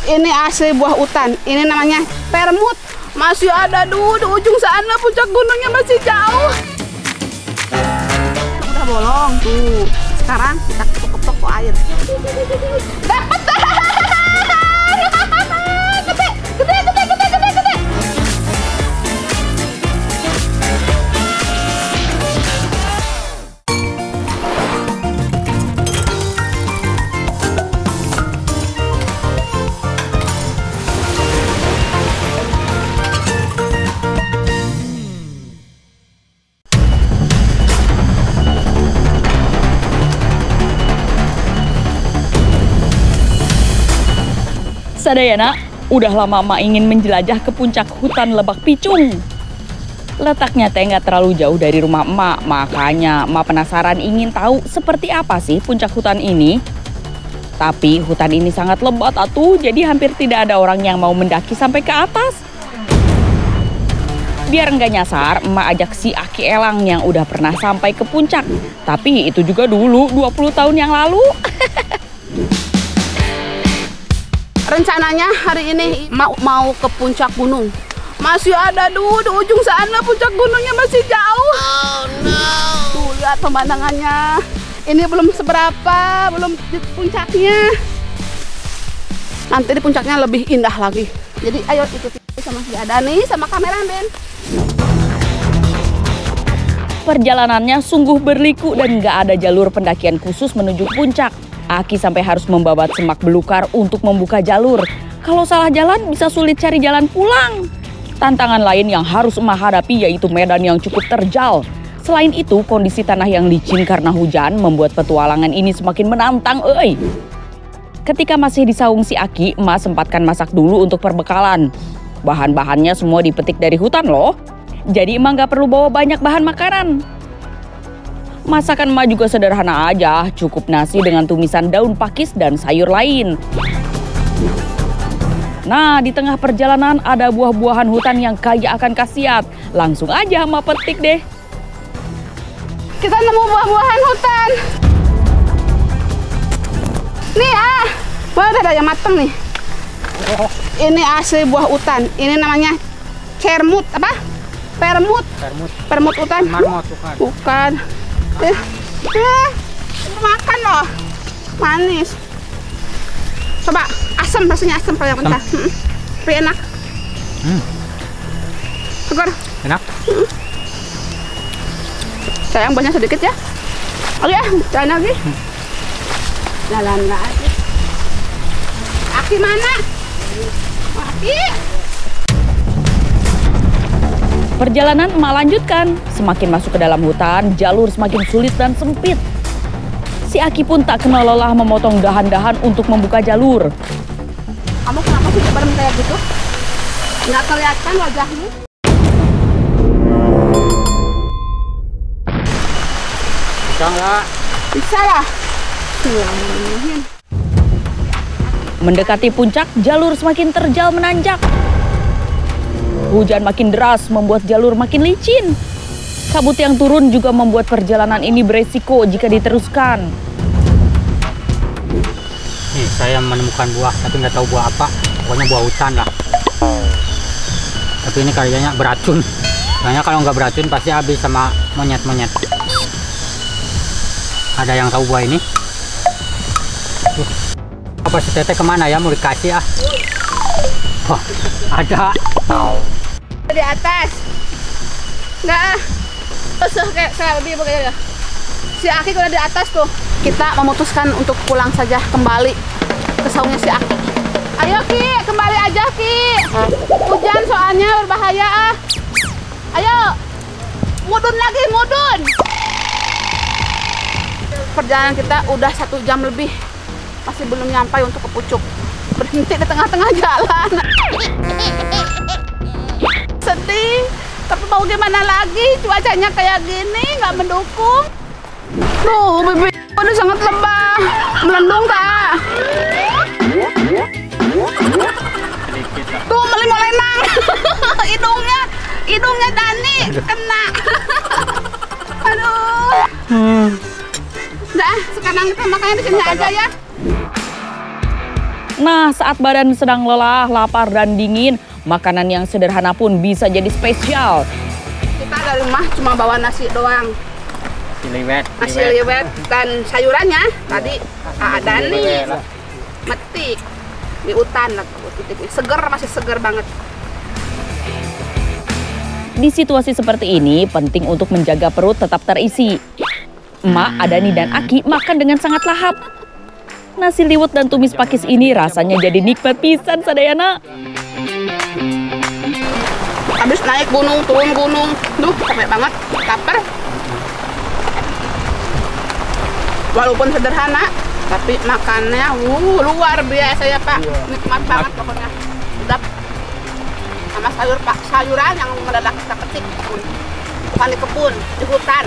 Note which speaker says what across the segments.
Speaker 1: Ini asli buah hutan. Ini namanya permut. Masih ada di ujung sana, puncak gunungnya masih jauh. Udah bolong tuh. Sekarang kita ketuk-ketuk ke air. Dapat! Gede.
Speaker 2: Sadayana, udah lama Mak ingin menjelajah ke puncak hutan Lebak Picung. Letaknya teh nggak terlalu jauh dari rumah Emak, makanya Emak penasaran ingin tahu seperti apa sih puncak hutan ini. Tapi hutan ini sangat lebat atuh, jadi hampir tidak ada orang yang mau mendaki sampai ke atas. Biar nggak nyasar, Emak ajak si Aki Elang yang udah pernah sampai ke puncak. Tapi itu juga dulu, 20 tahun yang lalu.
Speaker 1: Rencananya hari ini mau ke puncak gunung. Masih ada di ujung sana, puncak gunungnya masih jauh. Oh no. Tuh lihat pemandangannya. Ini belum seberapa, belum di puncaknya. Nanti di puncaknya lebih indah lagi. Jadi ayo ikuti sama si Adani sama kameramen.
Speaker 2: Perjalanannya sungguh berliku dan nggak ada jalur pendakian khusus menuju puncak. Aki sampai harus membabat semak belukar untuk membuka jalur. Kalau salah jalan bisa sulit cari jalan pulang. Tantangan lain yang harus Emak hadapi yaitu medan yang cukup terjal. Selain itu, kondisi tanah yang licin karena hujan membuat petualangan ini semakin menantang. Ketika masih di saung si Aki, Emak sempatkan masak dulu untuk perbekalan. Bahan-bahannya semua dipetik dari hutan loh. Jadi Emak nggak perlu bawa banyak bahan makanan. Masakan Emak juga sederhana aja, cukup nasi dengan tumisan daun pakis dan sayur lain. Nah, di tengah perjalanan ada buah-buahan hutan yang kaya akan khasiat. Langsung aja Emak petik deh.
Speaker 1: Kita nemu buah-buahan hutan. Nih ada yang mateng nih. Ini asli buah hutan. Ini namanya cermut, apa? Permut hutan.
Speaker 3: Marmot
Speaker 1: Bukan. Makan loh, manis. Coba asam, rasanya asam kalau yang mentah. Tapi enak. Segar.
Speaker 3: Enak.
Speaker 1: Sayang banyak sedikit ya. Oke, jalan lagi. Jalan lagi. Aki mana? Aki.
Speaker 2: Perjalanan Emak lanjutkan. Semakin masuk ke dalam hutan, jalur semakin sulit dan sempit. Si Aki pun tak kenal lelah memotong dahan-dahan untuk membuka jalur.
Speaker 1: Kamu kenapa sih bareng kayak gitu? Nggak kelihatan wajahmu.
Speaker 3: Bisa nggak?
Speaker 1: Bisa lah.
Speaker 2: Mendekati puncak, jalur semakin terjal menanjak. Hujan makin deras membuat jalur makin licin. Kabut yang turun juga membuat perjalanan ini beresiko jika diteruskan.
Speaker 3: Nih, saya menemukan buah, tapi nggak tahu buah apa. Pokoknya buah hutan lah. Tapi ini kayaknya beracun. Soalnya kalau nggak beracun pasti habis sama monyet-monyet. Ada yang tahu buah ini? Apa si Teteh kemana ya? Mau dikasih ah? Wah, ada.
Speaker 1: Di atas. Enggak. Terus kayak lebih begini. Si Aki udah di atas tuh. Kita memutuskan untuk pulang saja kembali ke saungnya si Aki. Ayo Ki, kembali aja Ki. Hujan soalnya berbahaya. Ayo. Mudun lagi, mudun. Perjalanan kita udah 1 jam lebih. Masih belum nyampe untuk ke puncak. Berhenti di tengah-tengah jalan. Sedih, tapi mau gimana lagi, cuacanya kayak gini, nggak mendukung. Tuh, bibir udah sangat lebah, melendung tak? Tuh, melenang. hidungnya Dani kena. Aduh. Udah, sekarang kita makannya di sini aja ya.
Speaker 2: Nah, saat badan sedang lelah, lapar, dan dingin, makanan yang sederhana pun bisa jadi spesial.
Speaker 1: Kita dari rumah cuma bawa nasi doang. Nasi liwet dan sayurannya tadi ada nih. Metik di hutan lah, seger, masih seger banget.
Speaker 2: Di situasi seperti ini, penting untuk menjaga perut tetap terisi. Emak, Adani, dan Aki makan dengan sangat lahap. Nasi liwet dan tumis pakis ini rasanya jadi nikmat pisan sadayana.
Speaker 1: Habis naik gunung, turun gunung, duh capek banget, lapar. Walaupun sederhana, tapi makannya luar biasa ya Pak. Nikmat banget pokoknya. Sedap. Sama sayuran yang mendadak kita petik, bukan di kebun, di hutan.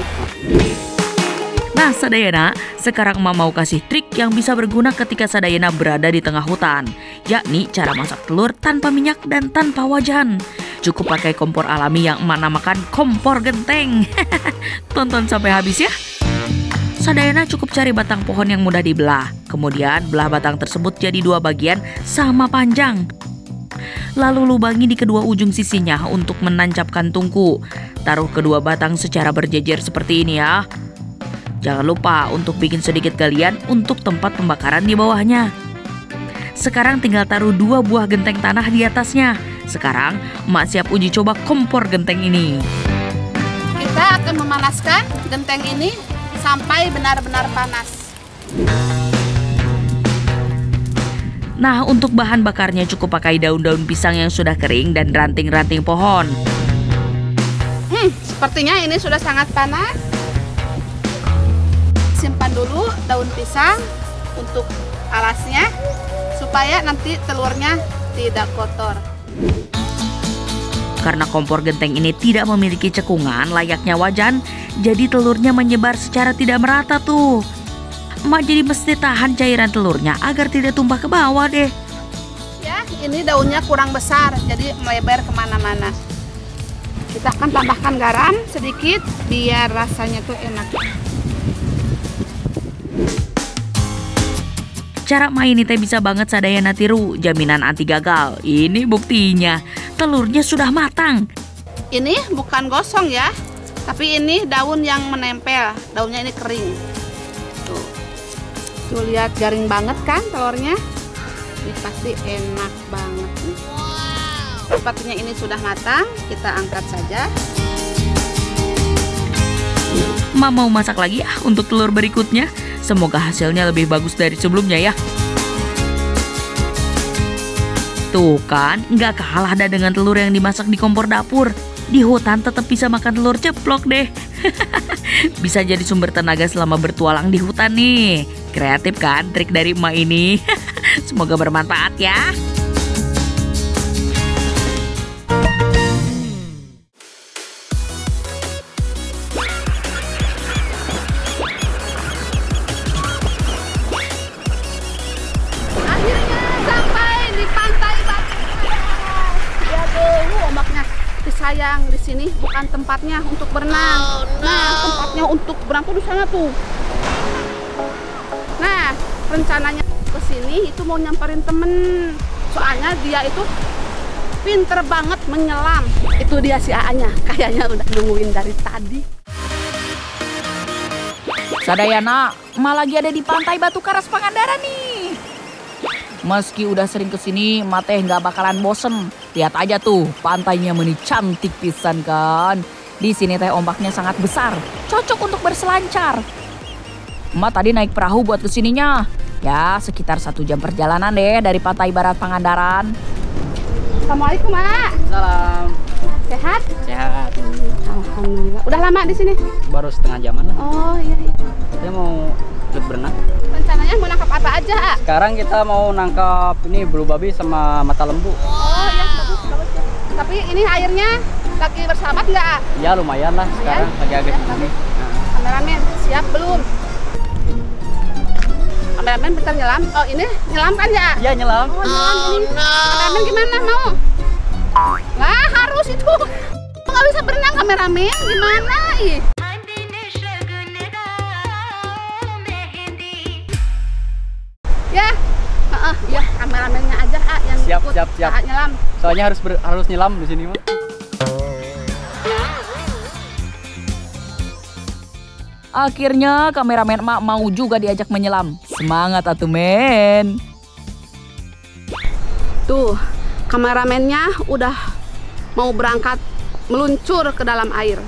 Speaker 2: Nah sadayana, sekarang emak mau kasih trik yang bisa berguna ketika sadayana berada di tengah hutan, yakni cara masak telur tanpa minyak dan tanpa wajan. Cukup pakai kompor alami yang emak namakan kompor genteng. Tonton sampai habis ya. Sadayana cukup cari batang pohon yang mudah dibelah. Kemudian belah batang tersebut jadi 2 bagian sama panjang. Lalu lubangi di kedua ujung sisinya untuk menancapkan tungku. Taruh kedua batang secara berjejer seperti ini ya. Jangan lupa untuk bikin sedikit galian untuk tempat pembakaran di bawahnya. Sekarang tinggal taruh 2 buah genteng tanah di atasnya. Sekarang emak siap uji coba kompor genteng ini.
Speaker 1: Kita akan memanaskan genteng ini sampai benar-benar panas.
Speaker 2: Nah, untuk bahan bakarnya cukup pakai daun-daun pisang yang sudah kering dan ranting-ranting pohon.
Speaker 1: Sepertinya ini sudah sangat panas. Simpan dulu daun pisang untuk alasnya supaya nanti telurnya tidak kotor.
Speaker 2: Karena kompor genteng ini tidak memiliki cekungan layaknya wajan, jadi telurnya menyebar secara tidak merata tuh. Emak jadi mesti tahan cairan telurnya agar tidak tumpah ke bawah deh.
Speaker 1: Ya, ini daunnya kurang besar, jadi melebar kemana-mana. Kita akan tambahkan garam sedikit biar rasanya tuh enak.
Speaker 2: Cara main ini teh bisa banget sadayana tiru, jaminan anti gagal. Ini buktinya, telurnya sudah matang.
Speaker 1: Ini bukan gosong ya, tapi ini daun yang menempel, daunnya ini kering. Tuh lihat garing banget kan telurnya? Ini pasti enak banget nih. Sepertinya ini sudah matang, kita angkat saja.
Speaker 2: Emak mau masak lagi ya untuk telur berikutnya. Semoga hasilnya lebih bagus dari sebelumnya ya. Tuh kan, nggak kalah dah dengan telur yang dimasak di kompor dapur. Di hutan tetap bisa makan telur ceplok deh. Bisa jadi sumber tenaga selama bertualang di hutan nih. Kreatif kan trik dari emak ini? Semoga bermanfaat ya.
Speaker 1: Akhirnya sampai di pantai Batu. Ya tuh, ombaknya. Sayang di sini bukan tempatnya untuk berenang. Nah, tempatnya untuk berenang tuh di sana tuh. Nah, rencananya ke sini itu mau nyamperin temen. Soalnya dia itu pinter banget menyelam. Itu dia si A-nya. Kayaknya udah nungguin dari tadi.
Speaker 2: Sadayana, emak lagi ada di pantai Batu Karas Pangandaran nih. Meski udah sering kesini, emak teh nggak bakalan bosen. Lihat aja tuh, pantainya meni cantik pisan kan. Di sini teh ombaknya sangat besar, cocok untuk berselancar. Emak tadi naik perahu buat kesininya. Ya, sekitar 1 jam perjalanan deh dari pantai barat Pangandaran.
Speaker 1: Assalamualaikum, Mak.
Speaker 3: Salam.
Speaker 1: Sehat?
Speaker 3: Sehat.
Speaker 1: Alhamdulillah. Udah lama di sini?
Speaker 3: Baru setengah jaman lah.
Speaker 1: Oh iya.
Speaker 3: Saya mau ikut berenang.
Speaker 1: Rencananya mau nangkap apa aja, A?
Speaker 3: Sekarang kita mau nangkap ini bulu babi sama mata lembu.
Speaker 1: Oh iya, bagus, bagus. Tapi ini airnya lagi bersahabat nggak, A?
Speaker 3: Ya lumayan lah sekarang lagi agak gini.
Speaker 1: Kameramen, siap belum? Kameramen bentar nyelam. Oh ini nyelam kan ya?
Speaker 3: Iya nyelam.
Speaker 1: Oh nyelam ini. Kameramen gimana mau? Nah harus itu. Nggak bisa berenang kameramen, gimana? Ih. Ya, iya kameramen ikut
Speaker 3: Siap.
Speaker 1: saat nyelam.
Speaker 3: Soalnya harus nyelam di sini mah.
Speaker 2: Akhirnya kameramen emak mau juga diajak menyelam. Semangat atuh men.
Speaker 1: Tuh, kameramennya udah mau berangkat meluncur ke dalam air.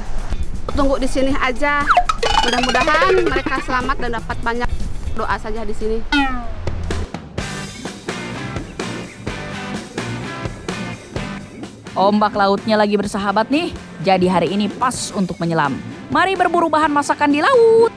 Speaker 1: Tunggu di sini aja. Mudah-mudahan mereka selamat dan dapat banyak doa saja di sini.
Speaker 2: Ombak lautnya lagi bersahabat nih. Jadi hari ini pas untuk menyelam. Mari berburu bahan masakan di laut.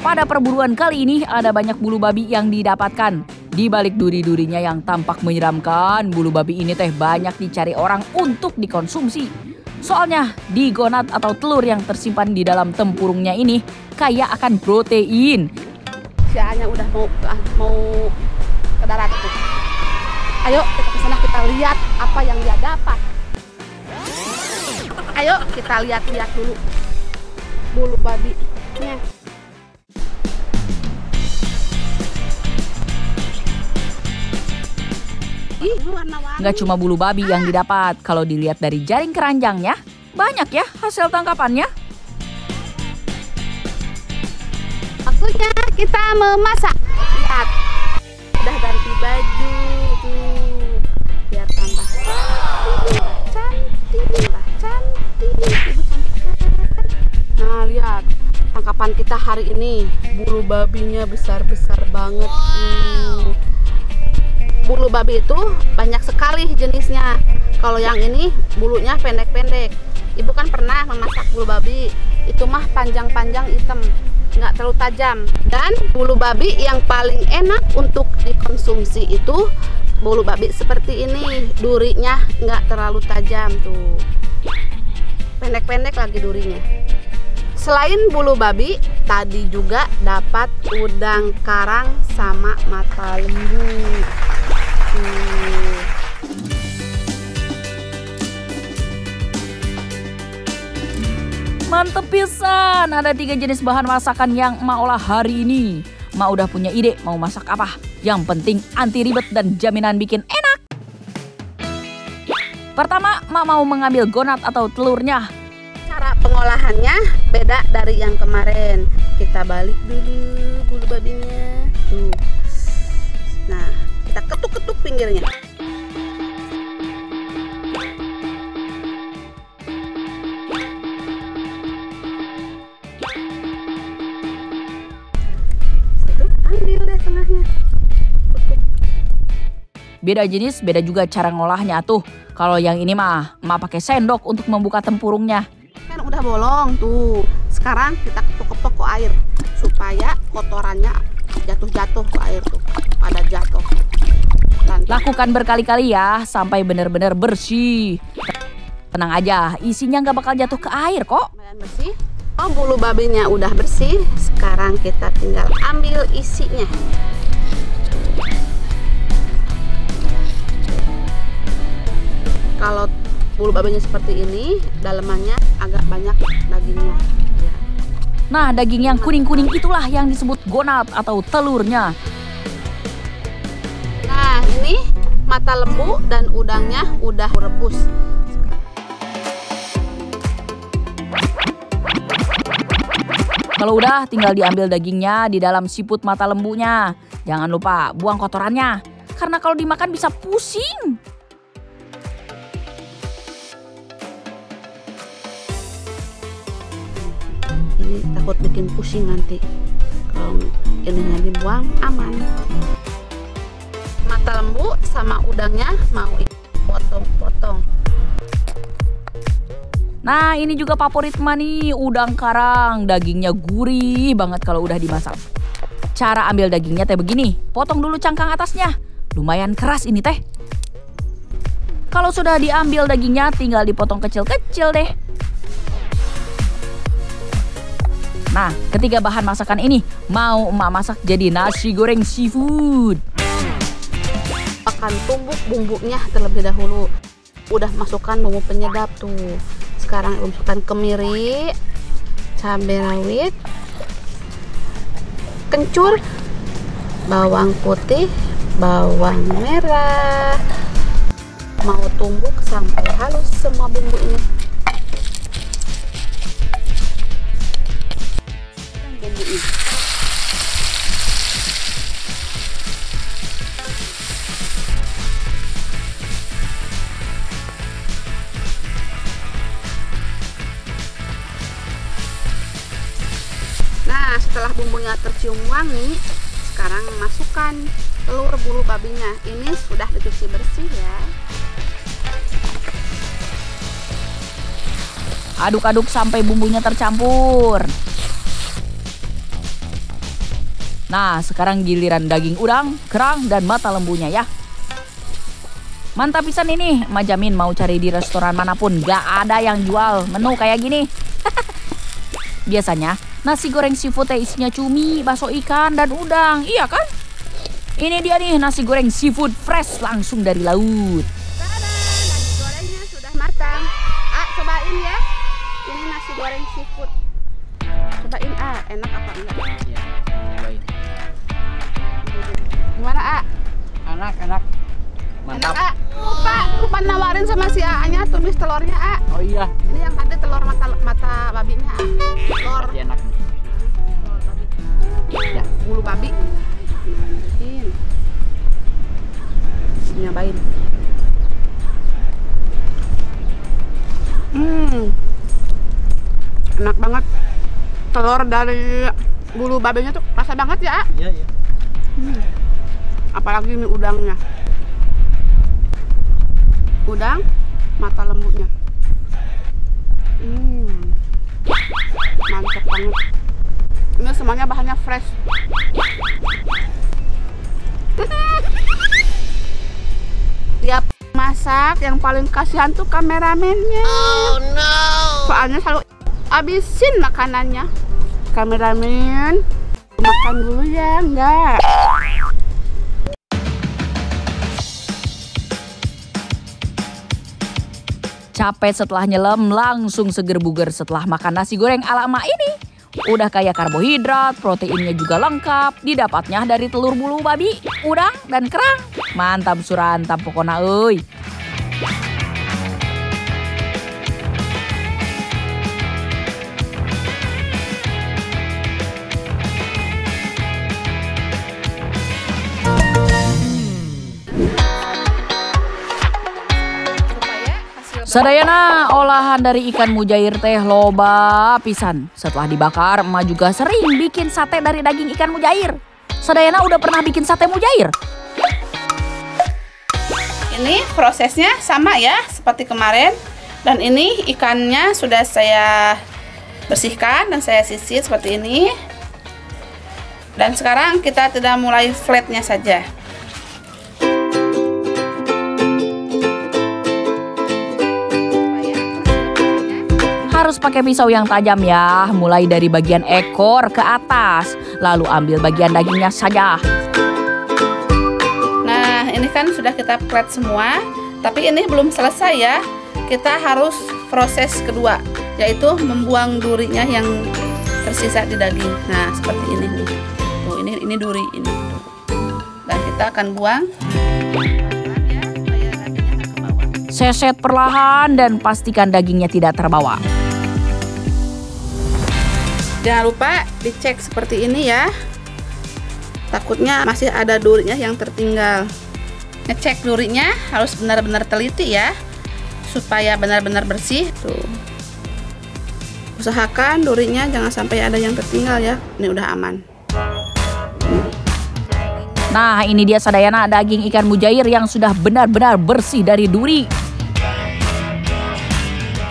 Speaker 2: Pada perburuan kali ini ada banyak bulu babi yang didapatkan. Di balik duri-durinya yang tampak menyeramkan, bulu babi ini teh banyak dicari orang untuk dikonsumsi. Soalnya di gonat atau telur yang tersimpan di dalam tempurungnya ini kaya akan protein.
Speaker 1: Si A-nya udah mau ke darat tuh. Ayo kita ke sana, kita lihat apa yang dia dapat. Ayo kita lihat-lihat dulu bulu babinya.
Speaker 2: Nggak cuma bulu babi yang didapat, kalau dilihat dari jaring keranjangnya, banyak ya hasil tangkapannya.
Speaker 1: Waktunya kita memasak. Lihat, udah ganti baju tuh, biar tambah cantik, Ibu cantik kan? Nah lihat, tangkapan kita hari ini, bulu babinya besar-besar banget. Bulu babi itu banyak sekali jenisnya. Kalau yang ini bulunya pendek-pendek. Ibu kan pernah memasak bulu babi. Itu mah panjang-panjang hitam, nggak terlalu tajam. Dan bulu babi yang paling enak untuk dikonsumsi itu bulu babi seperti ini. Durinya nggak terlalu tajam tuh. Pendek-pendek lagi durinya. Selain bulu babi, tadi juga dapat udang karang sama mata lembu.
Speaker 2: Mantep pisan, ada 3 jenis bahan masakan yang emak olah hari ini. Emak udah punya ide mau masak apa. Yang penting anti ribet dan jaminan bikin enak. Pertama, emak mau mengambil gonat atau telurnya.
Speaker 1: Cara pengolahannya beda dari yang kemarin. Kita balik dulu bulu babinya. Tuh. Nah, kita ketuk-ketuk pinggirnya. Ambil deh tengahnya. Tutup.
Speaker 2: Beda jenis, beda juga cara ngolahnya tuh. Kalau yang ini mah, emak pakai sendok untuk membuka tempurungnya.
Speaker 1: Kan udah bolong tuh. Sekarang kita ketuk-ketuk ke air supaya kotorannya jatuh-jatuh ke air tuh. Pada jatuh.
Speaker 2: Lakukan berkali-kali ya, sampai benar-benar bersih. Tenang aja, isinya nggak bakal jatuh ke air kok.
Speaker 1: Bersih. Oh, bulu babinya udah bersih. Sekarang kita tinggal ambil isinya. Kalau bulu babinya seperti ini, dalemannya agak banyak dagingnya. Ya.
Speaker 2: Nah, daging yang kuning-kuning itulah yang disebut gonat atau telurnya.
Speaker 1: Nah, ini mata lembu dan udangnya udah rebus.
Speaker 2: Kalau udah, tinggal diambil dagingnya di dalam siput mata lembunya. Jangan lupa buang kotorannya, karena kalau dimakan bisa pusing.
Speaker 1: Ini takut bikin pusing nanti. Kalau ininya dibuang, aman. Mata lembu sama udangnya mau potong-potong.
Speaker 2: Nah, ini juga favorit emak nih, udang karang. Dagingnya gurih banget kalau udah dimasak. Cara ambil dagingnya teh begini, potong dulu cangkang atasnya. Lumayan keras ini teh. Kalau sudah diambil dagingnya, tinggal dipotong kecil-kecil deh. Nah, ketiga bahan masakan ini mau emak masak jadi nasi goreng seafood.
Speaker 1: Akan tumbuk bumbunya terlebih dahulu. Udah masukkan bumbu penyedap tuh. Sekarang masukkan kemiri, cabai rawit, kencur, bawang putih, bawang merah. Mau tumbuk sampai halus semua bumbu ini. Bumbu ini. Nah, setelah bumbunya tercium wangi, sekarang masukkan telur bulu babinya. Ini sudah dicuci bersih ya.
Speaker 2: Aduk-aduk sampai bumbunya tercampur. Nah, sekarang giliran daging udang, kerang, dan mata lembunya ya. Mantap pisan ini, Mak jamin mau cari di restoran manapun gak ada yang jual menu kayak gini. Biasanya nasi goreng seafood isinya cumi, bakso ikan, dan udang, iya kan? Ini dia nih nasi goreng seafood fresh langsung dari laut.
Speaker 1: Tada, nasi gorengnya sudah matang. Cobain ya. Ini nasi goreng seafood. Cobain enak apa enggak?
Speaker 3: Ya, baik.
Speaker 1: Gimana
Speaker 3: Enak. Mantap.
Speaker 1: Enak lupa nawarin sama si A-nya tumis telurnya
Speaker 3: Oh iya.
Speaker 1: Ini yang ada telur mata babinya Telur
Speaker 3: Pasti enak.
Speaker 1: babi.
Speaker 3: Ya.
Speaker 1: Bulu babi. Nyobain. Enak banget. Telur dari bulu babinya tuh rasa banget ya.
Speaker 3: Iya.
Speaker 1: Apalagi ini udangnya. Udang mata lembunya. Mantap banget. Ini semuanya bahannya fresh. Tiap masak yang paling kasihan tuh kameramennya. Oh no. Soalnya selalu habisin makanannya. Kameramen, makan dulu ya, enggak.
Speaker 2: Capek setelah nyelam, langsung seger buger setelah makan nasi goreng ala emak ini. Udah kaya karbohidrat, proteinnya juga lengkap, didapatnya dari telur bulu babi, udang, dan kerang. Mantap surantap pokoknya euy. Sadayana olahan dari ikan mujair teh loba pisan. Setelah dibakar, emak juga sering bikin sate dari daging ikan mujair. Sadayana udah pernah bikin sate mujair?
Speaker 1: Ini prosesnya sama ya seperti kemarin. Dan ini ikannya sudah saya bersihkan dan saya sisir seperti ini. Dan sekarang kita tidak mulai flatnya saja.
Speaker 2: Harus pakai pisau yang tajam ya, mulai dari bagian ekor ke atas, lalu ambil bagian dagingnya saja.
Speaker 1: Nah, ini kan sudah kita plat semua, tapi ini belum selesai ya. Kita harus proses kedua, yaitu membuang durinya yang tersisa di daging. Nah, seperti ini nih. Tuh, ini duri ini. Dan kita akan buang.
Speaker 2: Seset perlahan dan pastikan dagingnya tidak terbawa.
Speaker 1: Jangan lupa dicek seperti ini ya. Takutnya masih ada durinya yang tertinggal. Ngecek durinya harus benar-benar teliti ya, supaya benar-benar bersih. Tuh. Usahakan durinya jangan sampai ada yang tertinggal ya. Ini udah aman.
Speaker 2: Nah, ini dia sadayana daging ikan mujair yang sudah benar-benar bersih dari duri.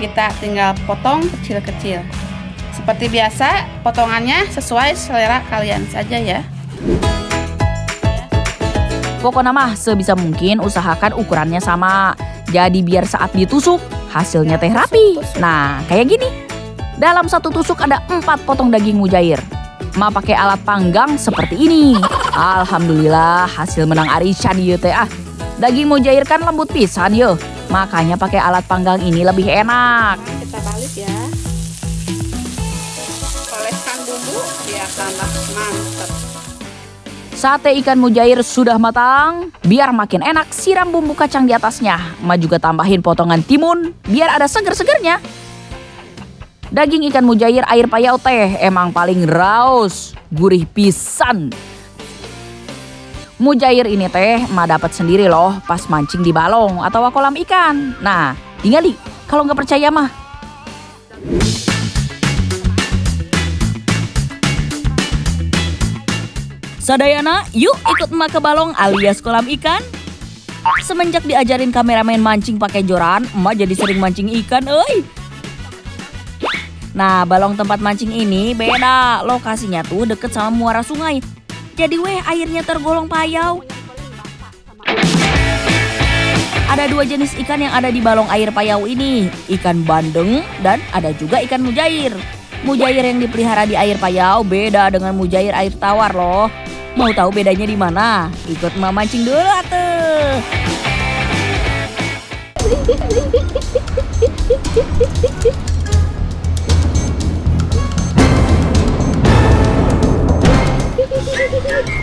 Speaker 1: Kita tinggal potong kecil-kecil. Seperti biasa, potongannya sesuai selera kalian saja ya.
Speaker 2: Pokoknya mah sebisa mungkin usahakan ukurannya sama. Jadi biar saat ditusuk, hasilnya teh rapi. Nah, kayak gini. Dalam satu tusuk ada 4 potong daging mujair. Ma pakai alat panggang seperti ini. Alhamdulillah hasil menang arisan ieu teh ah. Daging mujair kan lembut pisan yo. Makanya pakai alat panggang ini lebih enak.
Speaker 1: Kita balik ya. biar tambah mantap.
Speaker 2: Sate ikan mujair sudah matang. Biar makin enak, siram bumbu kacang di atasnya. Ma juga tambahin potongan timun biar ada seger-segernya. Daging ikan mujair air payau teh emang paling raus, gurih pisan. Mujair ini teh Ma dapat sendiri loh pas mancing di balong atau kolam ikan. Nah, tinggali kalau nggak percaya mah. Sadayana, yuk ikut emak ke balong alias kolam ikan. Semenjak diajarin kameramen mancing pakai joran, emak jadi sering mancing ikan, euy. Nah, balong tempat mancing ini beda, lokasinya tuh deket sama muara sungai. Jadi airnya tergolong payau. Ada dua jenis ikan yang ada di balong air payau ini, ikan bandeng dan ada juga ikan mujair. Mujair yang dipelihara di air payau beda dengan mujair air tawar loh. Mau tahu bedanya di mana? Ikut emak mancing dulu atuh.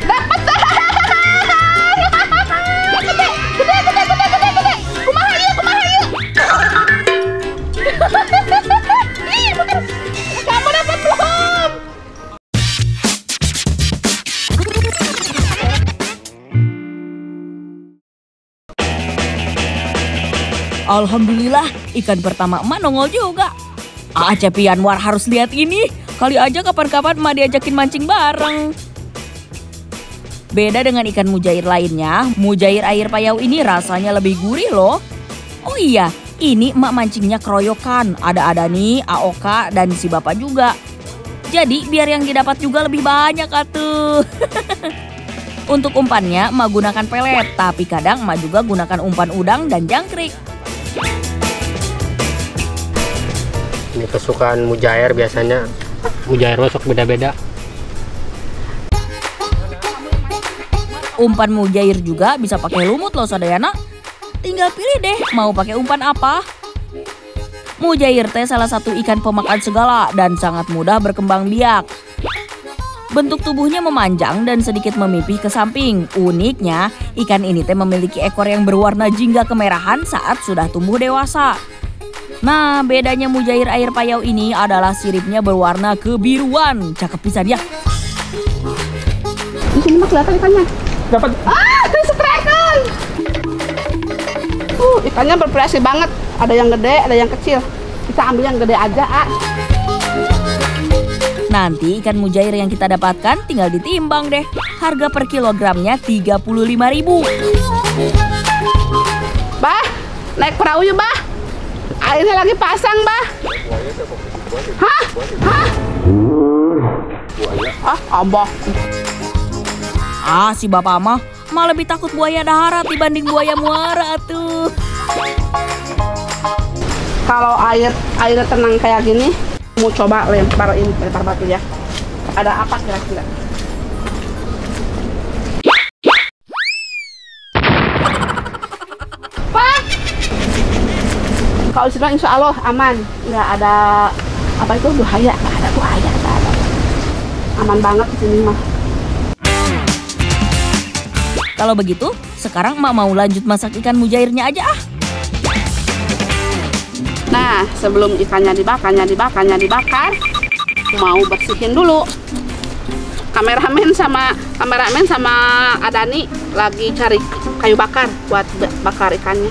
Speaker 1: Dapat. Gede. Kumaha ieu? Ih, bener. Kamu dapat belum?
Speaker 2: Alhamdulillah, ikan pertama emak nongol juga. Cepi Anwar harus lihat ini. Kali aja kapan-kapan emak diajakin mancing bareng. Beda dengan ikan mujair lainnya, mujair air payau ini rasanya lebih gurih loh. Oh iya, ini emak mancingnya keroyokan. Ada Adani, Aoka, dan si bapak juga. Jadi biar yang didapat juga lebih banyak atuh. Untuk umpannya emak gunakan pelet, tapi kadang emak juga gunakan umpan udang dan jangkrik.
Speaker 3: Ini kesukaan mujair biasanya. Mujair masuk beda-beda.
Speaker 2: Umpan mujair juga bisa pakai lumut loh Sadayana. Tinggal pilih deh mau pakai umpan apa. Mujair teh salah satu ikan pemakan segala dan sangat mudah berkembang biak. Bentuk tubuhnya memanjang dan sedikit memipih ke samping. Uniknya, ikan ini teh memiliki ekor yang berwarna jingga kemerahan saat sudah tumbuh dewasa. Nah, bedanya mujair air payau ini adalah siripnya berwarna kebiruan. Cakep pisan ya.
Speaker 1: Di sini mah kelihatan ikannya.
Speaker 3: Dapat.
Speaker 1: Striker. Ikannya bervariasi banget. Ada yang gede, ada yang kecil. Kita ambil yang gede aja,
Speaker 2: Nanti ikan mujair yang kita dapatkan tinggal ditimbang deh. Harga per kilogramnya 35.000.
Speaker 1: Bah, naik perahu yuk, Bah. Airnya lagi pasang, Bah. Hah? Abah.
Speaker 2: Si bapak mah lebih takut buaya darat dibanding buaya muara tuh.
Speaker 1: Kalau airnya tenang kayak gini, mau coba lempar batu ya. Ada apa kira-kira? Pak! Kalau sudah insya Allah aman, nggak ada apa itu buaya, nggak ada buaya, nggak ada. Aman banget di sini mah.
Speaker 2: Kalau begitu, sekarang emak mau lanjut masak ikan mujairnya aja ah.
Speaker 1: Nah, sebelum ikannya dibakar, mau bersihin dulu. Kameramen sama Adani lagi cari kayu bakar buat bakar ikannya.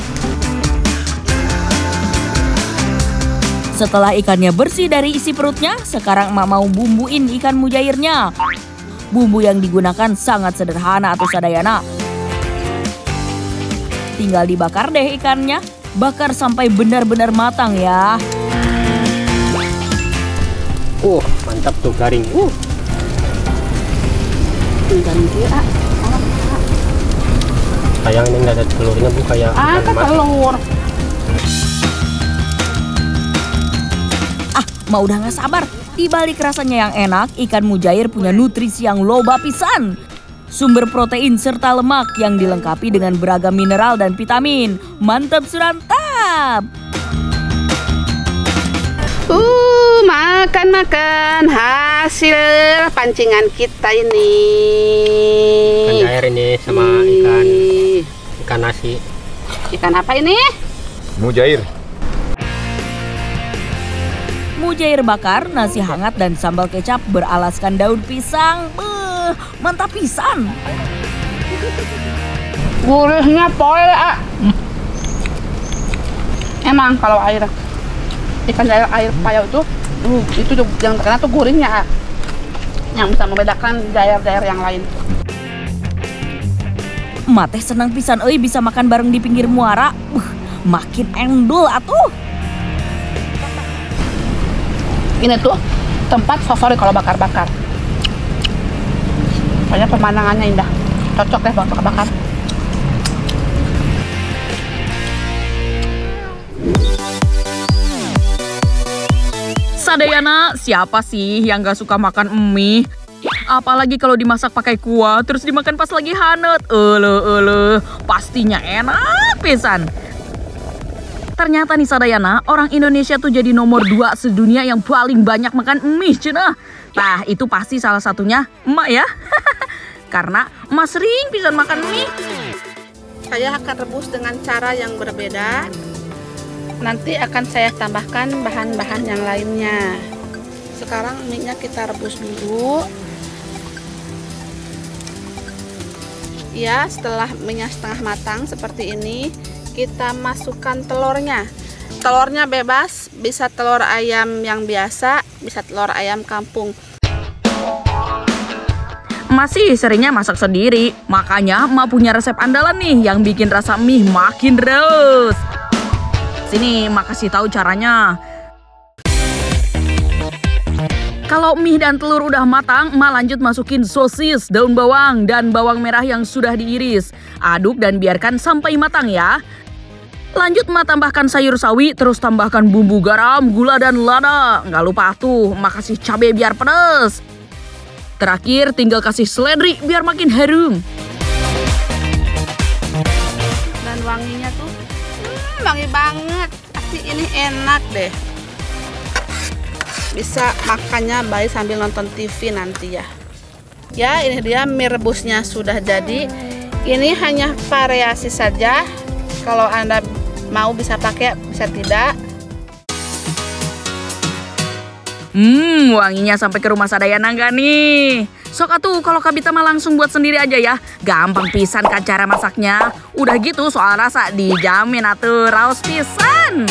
Speaker 2: Setelah ikannya bersih dari isi perutnya, sekarang emak mau bumbuin ikan mujairnya. Bumbu yang digunakan sangat sederhana atau Sadayana. Tinggal dibakar deh ikannya. Bakar sampai benar-benar matang ya.
Speaker 3: Mantap tuh garing.
Speaker 1: Garing dia.
Speaker 3: Sayang ini nggak ada telurnya bu kayak ikan emas.
Speaker 1: Telur.
Speaker 2: Emak udah gak sabar. Di balik rasanya yang enak, ikan mujair punya nutrisi yang loba pisan. Sumber protein serta lemak yang dilengkapi dengan beragam mineral dan vitamin. Mantap surantap!
Speaker 1: makan hasil pancingan kita ini.
Speaker 3: Ikan air ini sama ikan nasi.
Speaker 1: Ikan apa ini?
Speaker 4: Mujair.
Speaker 2: Mujair bakar, nasi hangat dan sambal kecap beralaskan daun pisang. Mantap pisan.
Speaker 1: Gurihnya pol. Emang kalau ikan air payau itu yang terkenal tuh gurihnya, yang bisa membedakan daerah-daerah yang lain.
Speaker 2: Emak teh senang pisan bisa makan bareng di pinggir muara. Makin endul atuh.
Speaker 1: Ini tuh tempat favorit kalau bakar-bakar. Soalnya pemandangannya indah. Cocok deh buat bakar-bakar.
Speaker 2: Sadayana, siapa sih yang gak suka makan mie? Apalagi kalau dimasak pakai kuah, terus dimakan pas lagi hangat. Pastinya enak pisan. Ternyata nih Sadayana, orang Indonesia tuh jadi nomor 2 sedunia yang paling banyak makan mie cenah. Nah, itu pasti salah satunya emak ya. Karena emak sering pisan makan mie.
Speaker 1: Saya akan rebus dengan cara yang berbeda. Nanti akan saya tambahkan bahan-bahan yang lainnya. Sekarang mie-nya kita rebus dulu. Ya, setelah mie-nya setengah matang seperti ini, kita masukkan telurnya. Telurnya bebas, bisa telur ayam yang biasa, bisa telur ayam kampung.
Speaker 2: Masih seringnya masak sendiri, makanya emak punya resep andalan nih yang bikin rasa mie makin reus. Sini, emak kasih tahu caranya. Kalau mie dan telur udah matang, emak lanjut masukin sosis, daun bawang, dan bawang merah yang sudah diiris. Aduk dan biarkan sampai matang ya. Lanjut emak tambahkan sayur sawi, terus tambahkan bumbu garam, gula, dan lada. Nggak lupa tuh, emak kasih cabai biar pedas. Terakhir tinggal kasih seledri biar makin harum.
Speaker 1: Dan wanginya tuh wangi banget. Pasti ini enak deh. Bisa makannya baik sambil nonton TV nanti ya. Ya, ini dia mie rebusnya sudah jadi. Ini hanya variasi saja. Kalau Anda mau bisa pakai, bisa tidak.
Speaker 2: Wanginya sampai ke rumah Sadayana nggak nih? Sok atuh kalau Kabita mah langsung buat sendiri aja ya. Gampang pisan kan cara masaknya. Udah gitu soal rasa dijamin atuh raos pisan.